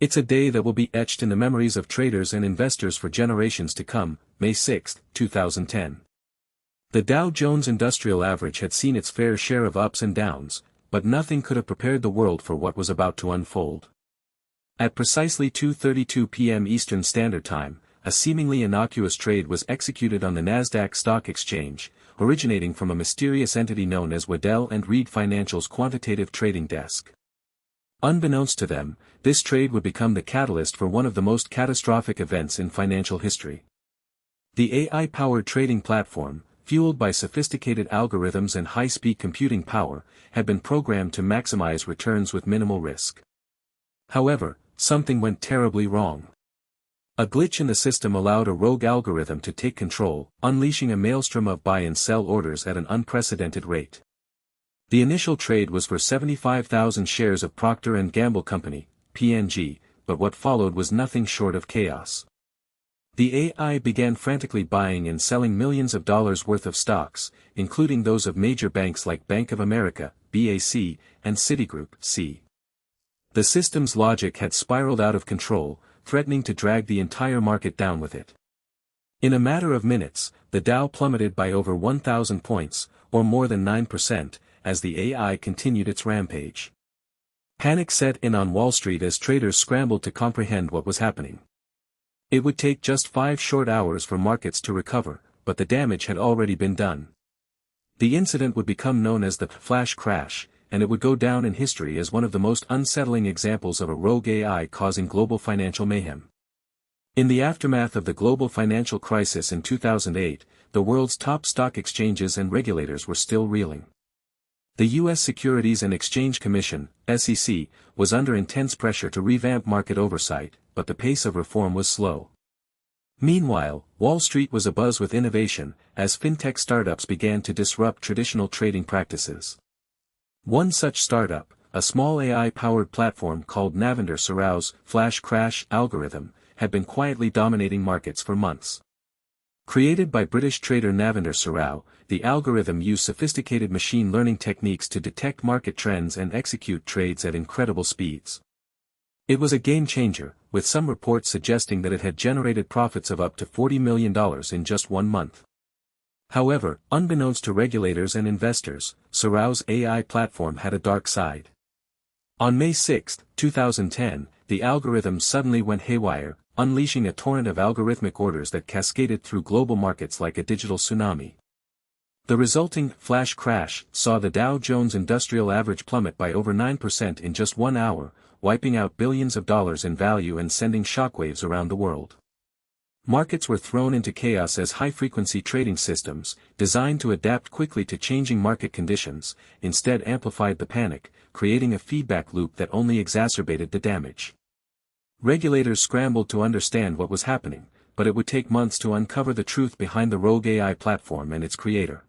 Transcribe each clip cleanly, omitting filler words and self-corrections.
It's a day that will be etched in the memories of traders and investors for generations to come. May 6, 2010. The Dow Jones Industrial Average had seen its fair share of ups and downs, but nothing could have prepared the world for what was about to unfold. At precisely 2:32 p.m. Eastern Standard Time, a seemingly innocuous trade was executed on the NASDAQ stock exchange, originating from a mysterious entity known as Waddell and Reed Financial's quantitative trading desk. Unbeknownst to them, this trade would become the catalyst for one of the most catastrophic events in financial history. The AI-powered trading platform, fueled by sophisticated algorithms and high-speed computing power, had been programmed to maximize returns with minimal risk. However, something went terribly wrong. A glitch in the system allowed a rogue algorithm to take control, unleashing a maelstrom of buy and sell orders at an unprecedented rate. The initial trade was for 75,000 shares of Procter & Gamble Company, P&G, but what followed was nothing short of chaos. The AI began frantically buying and selling millions of dollars worth of stocks, including those of major banks like Bank of America, BAC, and Citigroup, C. The system's logic had spiraled out of control, threatening to drag the entire market down with it. In a matter of minutes, the Dow plummeted by over 1,000 points, or more than 9%, as the AI continued its rampage. Panic set in on Wall Street as traders scrambled to comprehend what was happening. It would take just 5 short hours for markets to recover, but the damage had already been done. The incident would become known as the flash crash, and it would go down in history as one of the most unsettling examples of a rogue AI causing global financial mayhem. In the aftermath of the global financial crisis in 2008, the world's top stock exchanges and regulators were still reeling. The U.S. Securities and Exchange Commission, SEC, was under intense pressure to revamp market oversight, but the pace of reform was slow. Meanwhile, Wall Street was abuzz with innovation, as fintech startups began to disrupt traditional trading practices. One such startup, a small AI-powered platform called Navinder Sarau's flash crash algorithm, had been quietly dominating markets for months. Created by British trader Navinder Sarau, the algorithm used sophisticated machine learning techniques to detect market trends and execute trades at incredible speeds. It was a game-changer, with some reports suggesting that it had generated profits of up to $40 million in just 1 month. However, unbeknownst to regulators and investors, Sarau's AI platform had a dark side. On May 6, 2010, the algorithm suddenly went haywire, unleashing a torrent of algorithmic orders that cascaded through global markets like a digital tsunami. The resulting flash crash saw the Dow Jones Industrial Average plummet by over 9% in just 1 hour, wiping out billions of dollars in value and sending shockwaves around the world. Markets were thrown into chaos as high-frequency trading systems, designed to adapt quickly to changing market conditions, instead amplified the panic, creating a feedback loop that only exacerbated the damage. Regulators scrambled to understand what was happening, but it would take months to uncover the truth behind the rogue AI platform and its creator.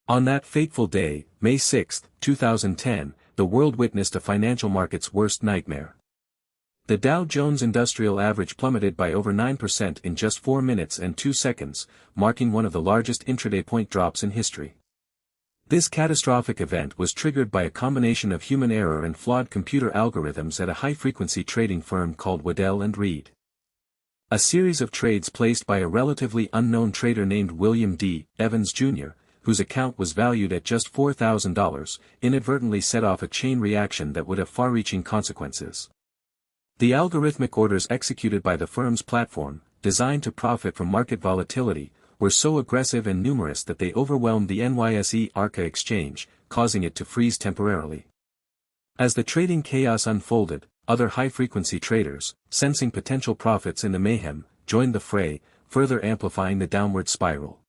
On that fateful day, May 6, 2010, the world witnessed a financial market's worst nightmare. The Dow Jones Industrial Average plummeted by over 9% in just 4 minutes and 2 seconds, marking one of the largest intraday point drops in history. This catastrophic event was triggered by a combination of human error and flawed computer algorithms at a high-frequency trading firm called Waddell and Reed. A series of trades placed by a relatively unknown trader named William D. Evans Jr., whose account was valued at just $4,000, inadvertently set off a chain reaction that would have far-reaching consequences. The algorithmic orders executed by the firm's platform, designed to profit from market volatility, were so aggressive and numerous that they overwhelmed the NYSE Arca exchange, causing it to freeze temporarily. As the trading chaos unfolded, other high-frequency traders, sensing potential profits in the mayhem, joined the fray, further amplifying the downward spiral.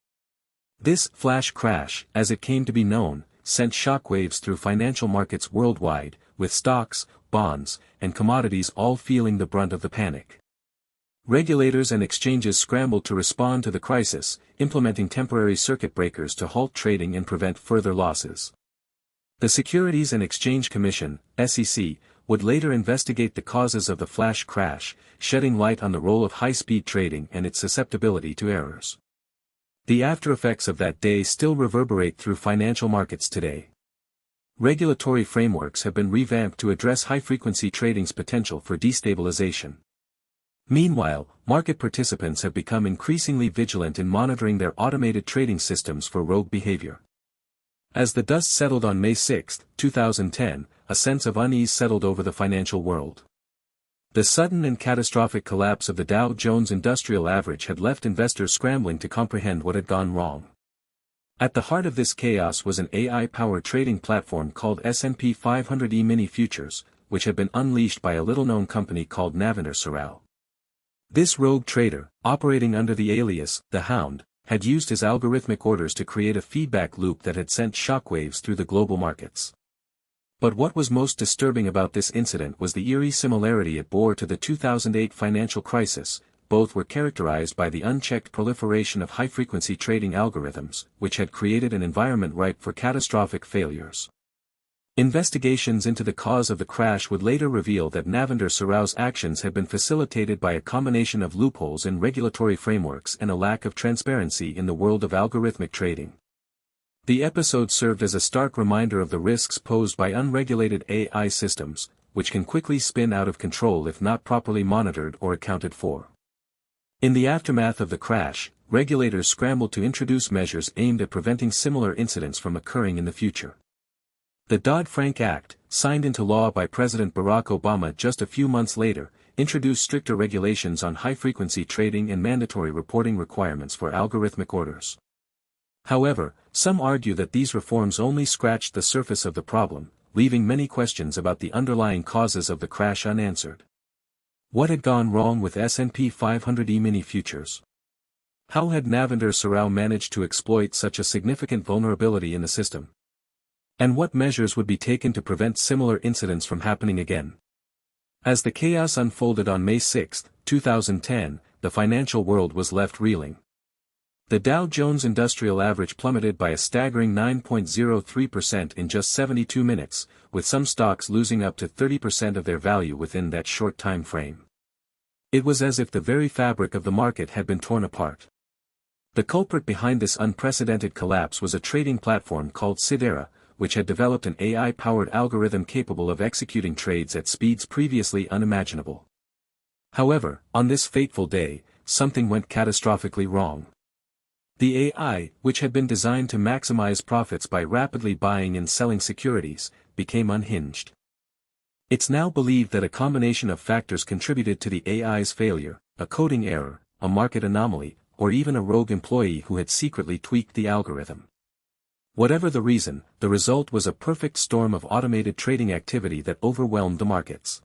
This flash crash, as it came to be known, sent shockwaves through financial markets worldwide, with stocks, bonds, and commodities all feeling the brunt of the panic. Regulators and exchanges scrambled to respond to the crisis, implementing temporary circuit breakers to halt trading and prevent further losses. The Securities and Exchange Commission, SEC, would later investigate the causes of the flash crash, shedding light on the role of high-speed trading and its susceptibility to errors. The aftereffects of that day still reverberate through financial markets today. Regulatory frameworks have been revamped to address high-frequency trading's potential for destabilization. Meanwhile, market participants have become increasingly vigilant in monitoring their automated trading systems for rogue behavior. As the dust settled on May 6, 2010, a sense of unease settled over the financial world. The sudden and catastrophic collapse of the Dow Jones Industrial Average had left investors scrambling to comprehend what had gone wrong. At the heart of this chaos was an AI-powered trading platform called S&P 500 E-mini futures, which had been unleashed by a little-known company called Navinder Sarao. This rogue trader, operating under the alias, The Hound, had used his algorithmic orders to create a feedback loop that had sent shockwaves through the global markets. But what was most disturbing about this incident was the eerie similarity it bore to the 2008 financial crisis. Both were characterized by the unchecked proliferation of high-frequency trading algorithms, which had created an environment ripe for catastrophic failures. Investigations into the cause of the crash would later reveal that Navinder Sarao's actions had been facilitated by a combination of loopholes in regulatory frameworks and a lack of transparency in the world of algorithmic trading. The episode served as a stark reminder of the risks posed by unregulated AI systems, which can quickly spin out of control if not properly monitored or accounted for. In the aftermath of the crash, regulators scrambled to introduce measures aimed at preventing similar incidents from occurring in the future. The Dodd-Frank Act, signed into law by President Barack Obama just a few months later, introduced stricter regulations on high-frequency trading and mandatory reporting requirements for algorithmic orders. However, some argue that these reforms only scratched the surface of the problem, leaving many questions about the underlying causes of the crash unanswered. What had gone wrong with S&P 500 E-mini futures? How had Navinder Sarao managed to exploit such a significant vulnerability in the system? And what measures would be taken to prevent similar incidents from happening again? As the chaos unfolded on May 6, 2010, the financial world was left reeling. The Dow Jones Industrial Average plummeted by a staggering 9.03% in just 72 minutes, with some stocks losing up to 30% of their value within that short time frame. It was as if the very fabric of the market had been torn apart. The culprit behind this unprecedented collapse was a trading platform called Sidera, which had developed an AI-powered algorithm capable of executing trades at speeds previously unimaginable. However, on this fateful day, something went catastrophically wrong. The AI, which had been designed to maximize profits by rapidly buying and selling securities, became unhinged. It's now believed that a combination of factors contributed to the AI's failure: a coding error, a market anomaly, or even a rogue employee who had secretly tweaked the algorithm. Whatever the reason, the result was a perfect storm of automated trading activity that overwhelmed the markets.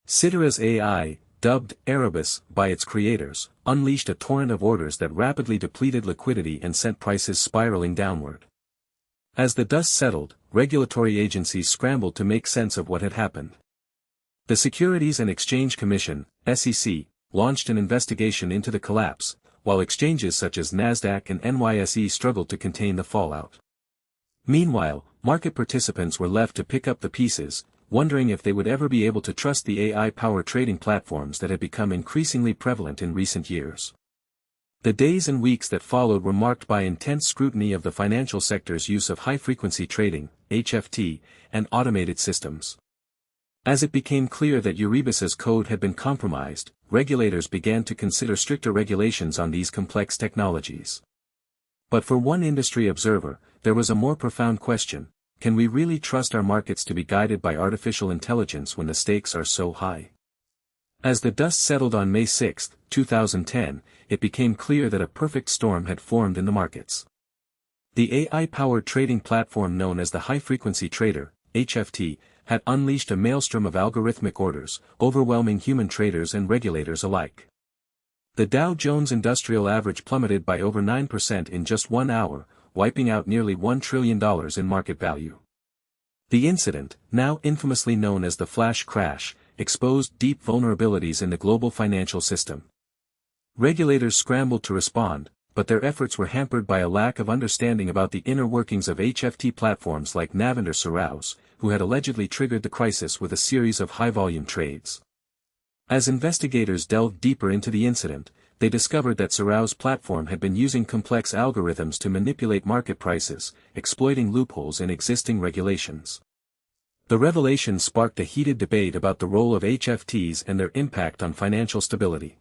Sidera's AI, dubbed Erebus by its creators, unleashed a torrent of orders that rapidly depleted liquidity and sent prices spiraling downward. As the dust settled, regulatory agencies scrambled to make sense of what had happened. The Securities and Exchange Commission, SEC, launched an investigation into the collapse, while exchanges such as NASDAQ and NYSE struggled to contain the fallout. Meanwhile, market participants were left to pick up the pieces, wondering if they would ever be able to trust the AI-powered trading platforms that had become increasingly prevalent in recent years. The days and weeks that followed were marked by intense scrutiny of the financial sector's use of high-frequency trading, HFT, and automated systems. As it became clear that Erebus's code had been compromised, regulators began to consider stricter regulations on these complex technologies. But for one industry observer, there was a more profound question: can we really trust our markets to be guided by artificial intelligence when the stakes are so high? As the dust settled on May 6, 2010, it became clear that a perfect storm had formed in the markets. The AI-powered trading platform known as the High-Frequency Trader, HFT, had unleashed a maelstrom of algorithmic orders, overwhelming human traders and regulators alike. The Dow Jones Industrial Average plummeted by over 9% in just 1 hour, wiping out nearly $1 trillion in market value. The incident, now infamously known as the flash crash, exposed deep vulnerabilities in the global financial system. Regulators scrambled to respond, but their efforts were hampered by a lack of understanding about the inner workings of HFT platforms like Navinder Sarao's, who had allegedly triggered the crisis with a series of high-volume trades. As investigators delved deeper into the incident, they discovered that Sorow's platform had been using complex algorithms to manipulate market prices, exploiting loopholes in existing regulations. The revelation sparked a heated debate about the role of HFTs and their impact on financial stability.